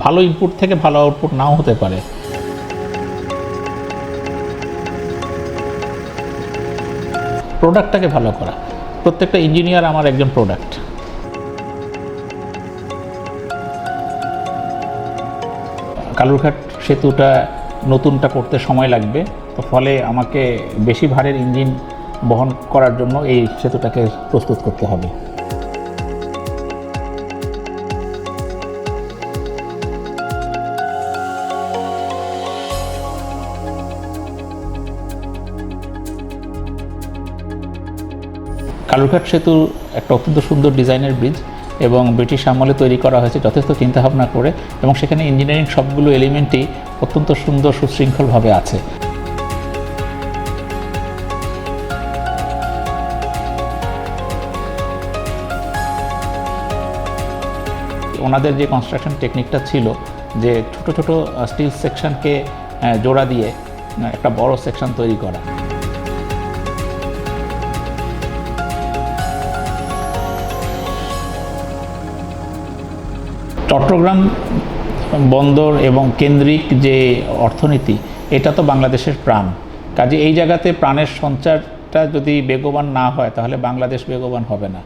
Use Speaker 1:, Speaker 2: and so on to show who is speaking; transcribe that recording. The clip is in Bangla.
Speaker 1: ভালো ইনপুট থেকে ভালো আউটপুট নাও হতে পারে। প্রোডাক্টটাকে ভালো করা, প্রত্যেকটা ইঞ্জিনিয়ার আমার একজন প্রোডাক্ট। কালুরঘাট সেতুটা নতুনটা করতে সময় লাগবে, তো ফলে আমাকে বেশি ভারের ইঞ্জিন বহন করার জন্য এই সেতুটাকে প্রস্তুত করতে হবে। কালুরঘাট সেতু একটা অত্যন্ত সুন্দর ডিজাইনের ব্রিজ এবং ব্রিটিশ আমলে তৈরি করা হয়েছে যথেষ্ট চিন্তাভাবনা করে, এবং সেখানে ইঞ্জিনিয়ারিং সবগুলো এলিমেন্টই অত্যন্ত সুন্দর সুশৃঙ্খলভাবে আছে। ওনাদের যে কনস্ট্রাকশন টেকনিকটা ছিল, যে ছোট ছোট স্টিল সেকশনকে জোড়া দিয়ে একটা বড় সেকশন তৈরি করা। চট্টগ্রাম বন্দর এবং কেন্দ্রিক যে অর্থনীতি, এটা তো বাংলাদেশের প্রাণ। কাজে এই জায়গাতে প্রাণের সঞ্চারটা যদি বেগবান না হয় তাহলে বাংলাদেশ বেগবান হবে না।